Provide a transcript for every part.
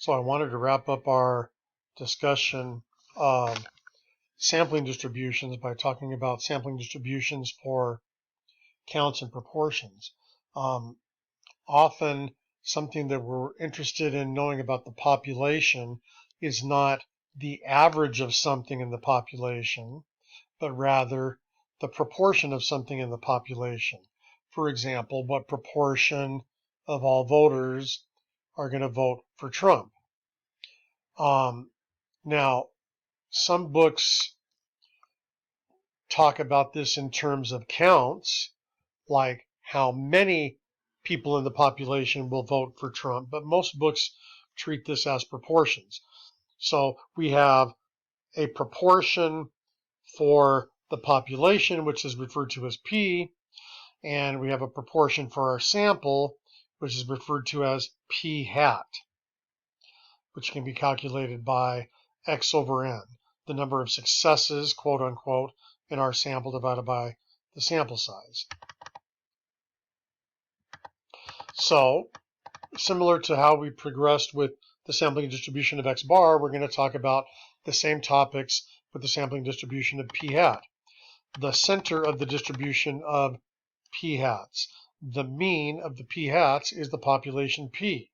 So I wanted to wrap up our discussion of sampling distributions by talking about sampling distributions for counts and proportions. Often something that we're interested in knowing about the population is not the average of something in the population, but rather the proportion of something in the population. For example, what proportion of all voters are going to vote for Trump? Now, some books talk about this in terms of counts, like how many people in the population will vote for Trump, but most books treat this as proportions. So we have a proportion for the population, which is referred to as P, and we have a proportion for our sample, which is referred to as P hat, which can be calculated by X over N, the number of successes, quote unquote, in our sample divided by the sample size. So, similar to how we progressed with the sampling distribution of X bar, we're going to talk about the same topics with the sampling distribution of P hat. The center of the distribution of P hats. The mean of the P hats is the population P.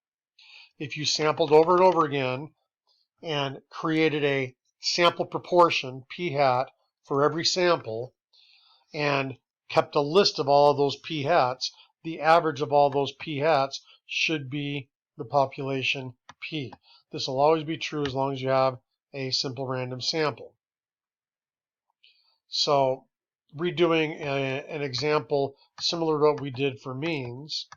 If you sampled over and over again and created a sample proportion, P hat, for every sample, and kept a list of all of those P hats, the average of all those P hats should be the population P. This will always be true as long as you have a simple random sample. So, redoing an example similar to what we did for means.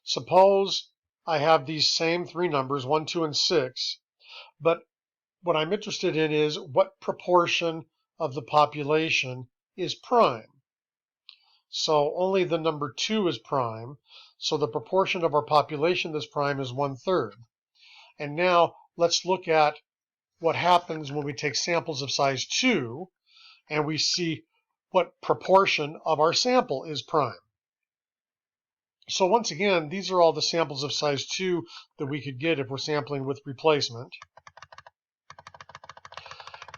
Suppose I have these same three numbers, 1, 2, and 6, but what I'm interested in is what proportion of the population is prime. So only the number 2 is prime, so the proportion of our population that's prime is 1/3. And now let's look at what happens when we take samples of size 2 and we see what proportion of our sample is prime. So once again, these are all the samples of size 2 that we could get if we're sampling with replacement.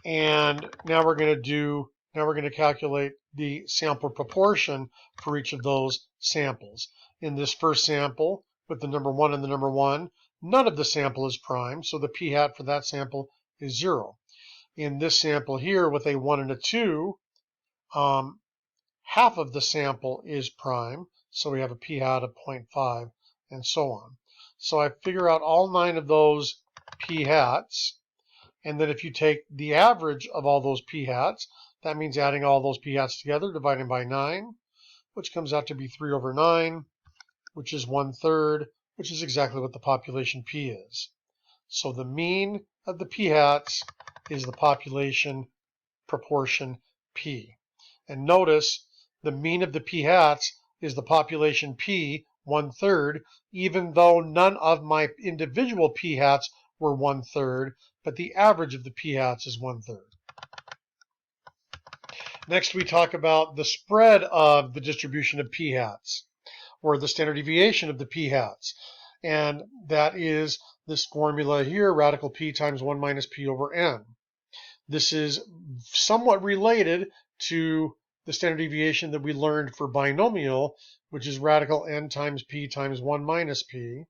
And now we're going to calculate the sample proportion for each of those samples. In this first sample, with the number 1 and the number 1, none of the sample is prime, so the P hat for that sample is 0. In this sample here, with a 1 and a 2, half of the sample is prime, so we have a P hat of 0.5, and so on. So I figure out all 9 of those P hats. And then if you take the average of all those P hats, that means adding all those P hats together, dividing by 9, which comes out to be 3 over 9, which is 1/3, which is exactly what the population P is. So the mean of the P hats is the population proportion P. And notice the mean of the P hats is the population P, 1/3, even though none of my individual P hats were 1/3, but the average of the P hats is 1/3. Next, we talk about the spread of the distribution of P hats, or the standard deviation of the P hats. And that is this formula here, radical P times 1 minus P over N. This is somewhat related to the standard deviation that we learned for binomial, which is radical N times P times 1 minus P.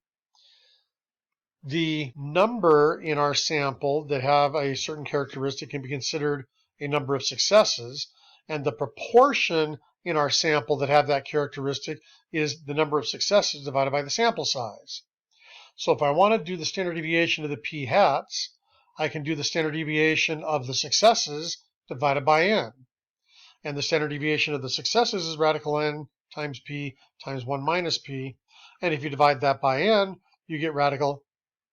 The number in our sample that have a certain characteristic can be considered a number of successes, and the proportion in our sample that have that characteristic is the number of successes divided by the sample size. So if I want to do the standard deviation of the P hats, I can do the standard deviation of the successes divided by N. And the standard deviation of the successes is radical N times P times 1 minus P. And if you divide that by N, you get radical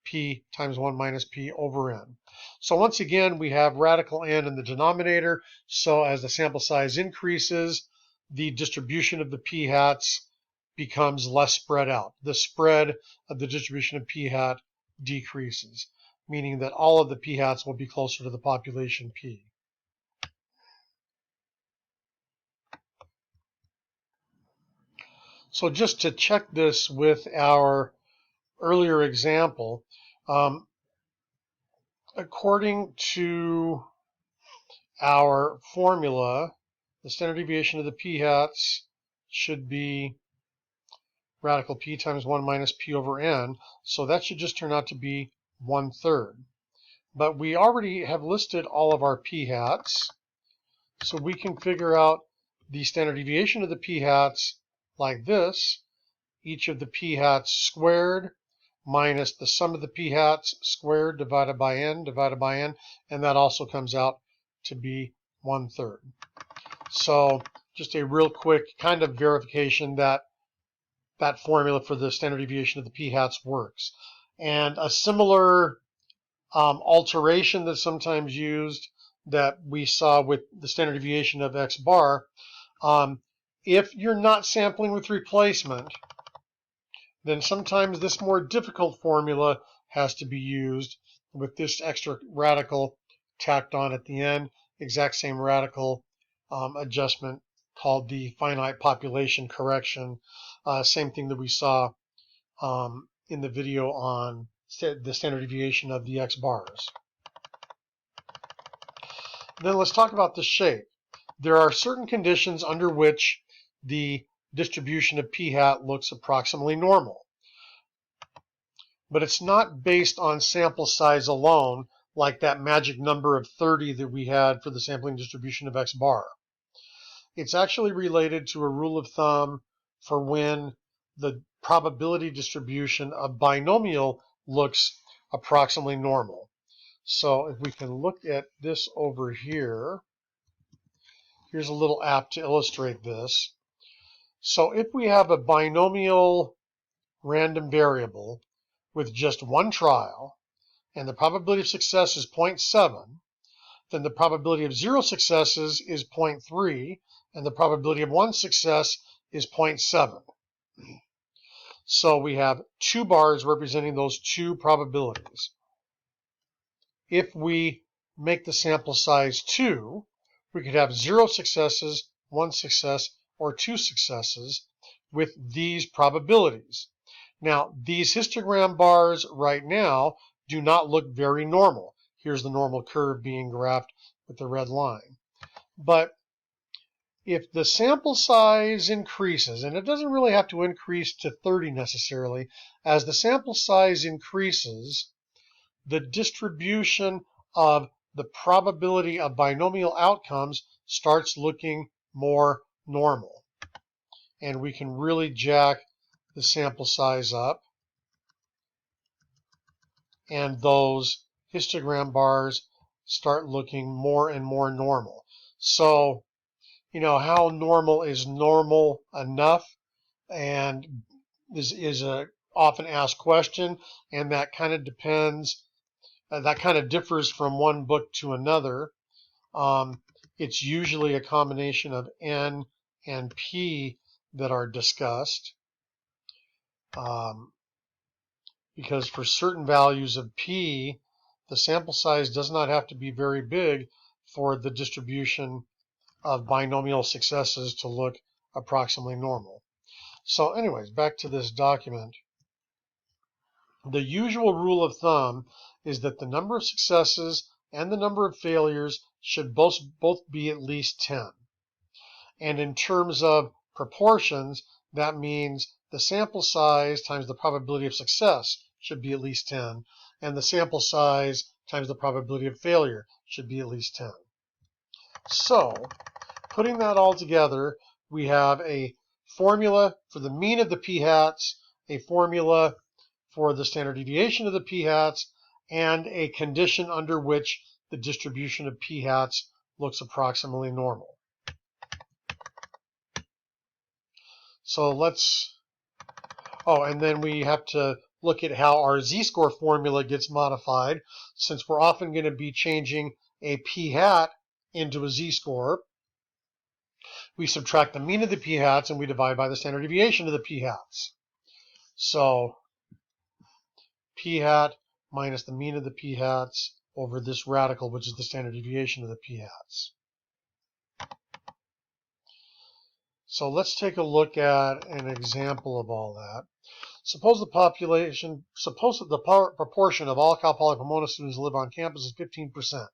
P times 1 minus P over N. So once again, we have radical N in the denominator. So as the sample size increases, the distribution of the P hats becomes less spread out. The spread of the distribution of P hat decreases, meaning that all of the P hats will be closer to the population P. So just to check this with our earlier example, according to our formula, the standard deviation of the p-hats should be radical p times 1 minus p over n, so that should just turn out to be 1/3. But we already have listed all of our p-hats, so we can figure out the standard deviation of the p-hats like this: each of the p-hats squared minus the sum of the p-hats squared divided by n, and that also comes out to be 1/3. So just a real quick kind of verification that that formula for the standard deviation of the p-hats works. And a similar alteration that's sometimes used that we saw with the standard deviation of x bar, if you're not sampling with replacement, then sometimes this more difficult formula has to be used with this extra radical tacked on at the end, exact same radical adjustment called the finite population correction, same thing that we saw in the video on the standard deviation of the x bars. Then let's talk about the shape. There are certain conditions under which the distribution of p-hat looks approximately normal. But it's not based on sample size alone, like that magic number of 30 that we had for the sampling distribution of x bar. It's actually related to a rule of thumb for when the probability distribution of binomial looks approximately normal. So if we can look at this over here, here's a little app to illustrate this. So if we have a binomial random variable with just one trial, and the probability of success is 0.7, then the probability of 0 successes is 0.3, and the probability of 1 success is 0.7. So we have 2 bars representing those 2 probabilities. If we make the sample size 2, we could have 0 successes, 1 success, or 2 successes with these probabilities. Now, these histogram bars right now do not look very normal. Here's the normal curve being graphed with the red line. But if the sample size increases, and it doesn't really have to increase to 30 necessarily, as the sample size increases, the distribution of the probability of binomial outcomes starts looking more normal. And we can really jack the sample size up, and those histogram bars start looking more and more normal. So, you know, how normal is normal enough, and is a often asked question, and that kind of depends, that kind of differs from one book to another. It's usually a combination of N and P that are discussed, because for certain values of P, the sample size does not have to be very big for the distribution of binomial successes to look approximately normal. So anyways, back to this document. The usual rule of thumb is that the number of successes and the number of failures should both be at least 10. And in terms of proportions, that means the sample size times the probability of success should be at least 10, and the sample size times the probability of failure should be at least 10. So, putting that all together, we have a formula for the mean of the p-hats, a formula for the standard deviation of the p-hats, and a condition under which the distribution of p-hats looks approximately normal. So let's, and then we have to look at how our z-score formula gets modified, since we're often going to be changing a p-hat into a z-score. We subtract the mean of the p-hats and we divide by the standard deviation of the p-hats. So p-hat minus the mean of the p-hats over this radical, which is the standard deviation of the p-hats. So let's take a look at an example of all that. Suppose that the proportion of all Cal Poly Pomona students who live on campus is 15%.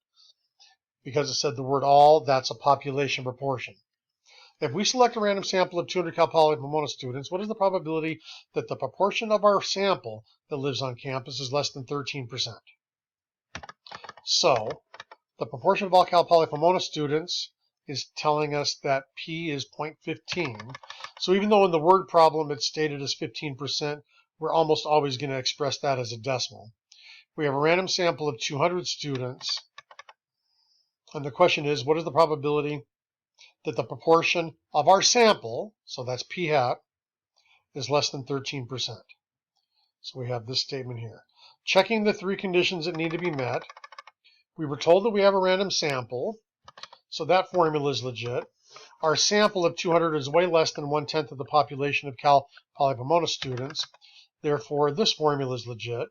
Because it said the word all, that's a population proportion. If we select a random sample of 200 Cal Poly Pomona students, what is the probability that the proportion of our sample that lives on campus is less than 13%? So, the proportion of all Cal Poly Pomona students is telling us that P is 0.15. So even though in the word problem it's stated as 15%, we're almost always going to express that as a decimal. We have a random sample of 200 students, and the question is, what is the probability that the proportion of our sample, so that's P hat, is less than 13%? So we have this statement here. Checking the three conditions that need to be met. We were told that we have a random sample, so that formula is legit. Our sample of 200 is way less than 1/10 of the population of Cal Poly Pomona students. Therefore, this formula is legit.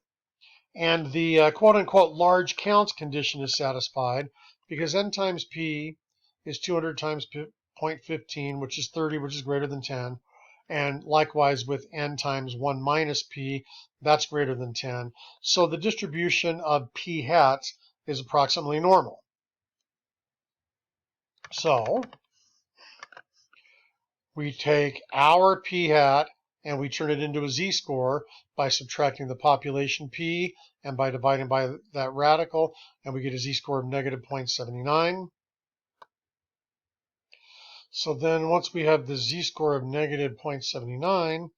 And the quote-unquote large counts condition is satisfied because n times p is 200 times 0.15, which is 30, which is greater than 10. And likewise with n times 1 minus p, that's greater than 10. So the distribution of p hats is approximately normal. So we take our p hat and we turn it into a z-score by subtracting the population p and by dividing by that radical, and we get a z-score of negative 0.79. So then once we have the z-score of negative 0.79,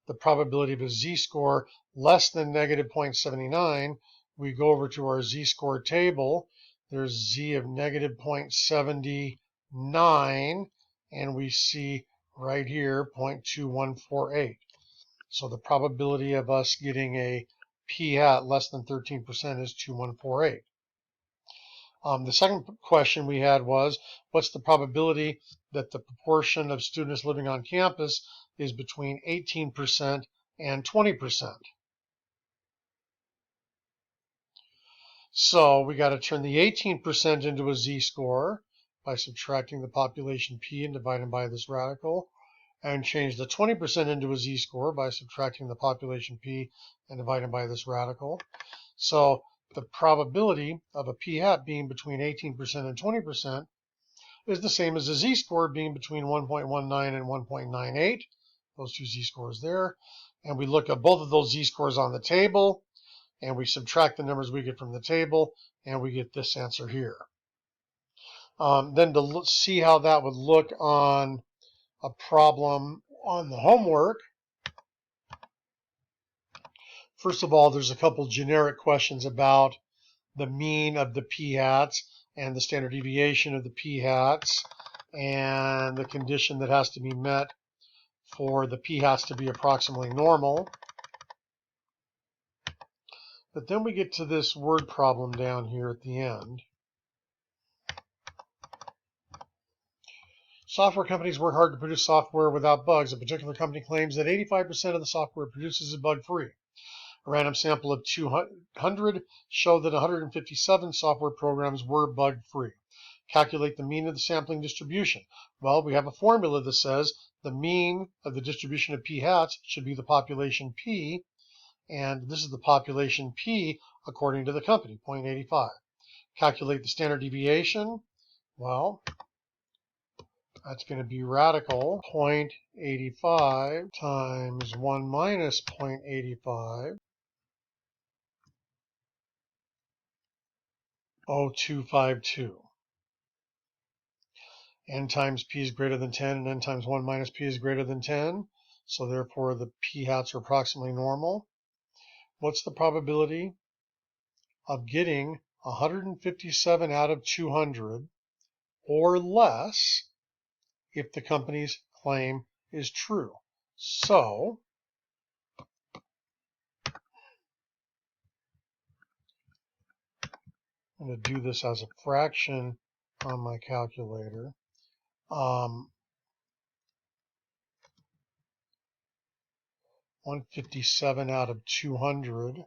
the probability of a z-score less than negative 0.79, we go over to our z-score table. There's z of negative 0.79, and we see right here 0.2148. So the probability of us getting a p hat less than 13% is 2148. The second question we had was, what's the probability that the proportion of students living on campus is between 18% and 20%? So we got to turn the 18% into a z-score by subtracting the population p and dividing by this radical, and change the 20% into a z-score by subtracting the population p and dividing by this radical. So the probability of a p hat being between 18% and 20% is the same as a z-score being between 1.19 and 1.98. Those two z-scores there. And we look at both of those z-scores on the table, and we subtract the numbers we get from the table, and we get this answer here. Then to see how that would look on a problem on the homework, first of all, there's a couple generic questions about the mean of the p hats and the standard deviation of the p hats and the condition that has to be met for the p hats to be approximately normal. But then we get to this word problem down here at the end. Software companies work hard to produce software without bugs. A particular company claims that 85% of the software it produces is bug-free. A random sample of 200 showed that 157 software programs were bug-free. Calculate the mean of the sampling distribution. Well, we have a formula that says the mean of the distribution of p hats should be the population p, and this is the population p according to the company, 0.85. Calculate the standard deviation. Well, that's going to be radical 0.85 times 1 minus 0.85, 0.252. N times p is greater than 10, and n times 1 minus p is greater than 10. So therefore, the p hats are approximately normal. What's the probability of getting 157 out of 200 or less if the company's claim is true? So I'm going to do this as a fraction on my calculator. 157 out of 200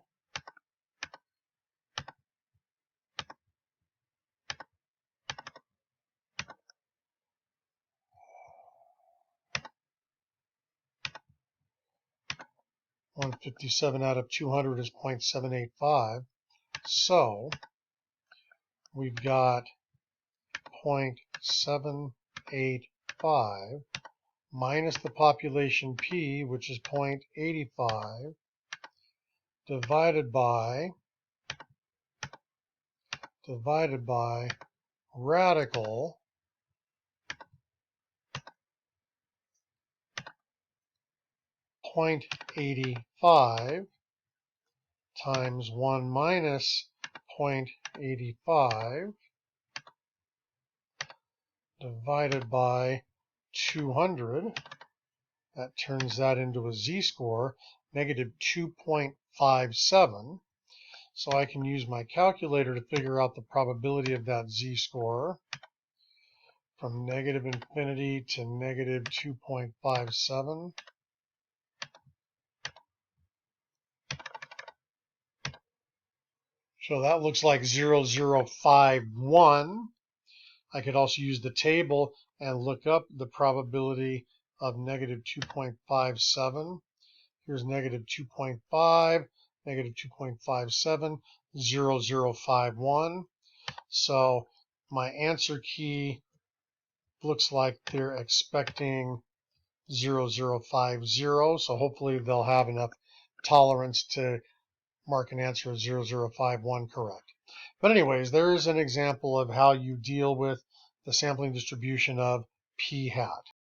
1 57 out of 200 is 0.785. So we've got 0.785 minus the population P, which is 0.85, divided by radical .85 times 1 minus 0.85 divided by 200. That turns that into a z-score, negative 2.57. So I can use my calculator to figure out the probability of that z-score from negative infinity to negative 2.57. So that looks like 0.0051. I could also use the table and look up the probability of negative 2.57. Here's negative 2.5, negative 2.57, 0.0051. So my answer key looks like they're expecting 0.0050. So hopefully they'll have enough tolerance to mark an answer as 0.0051 correct. But anyways, there is an example of how you deal with the sampling distribution of p hat.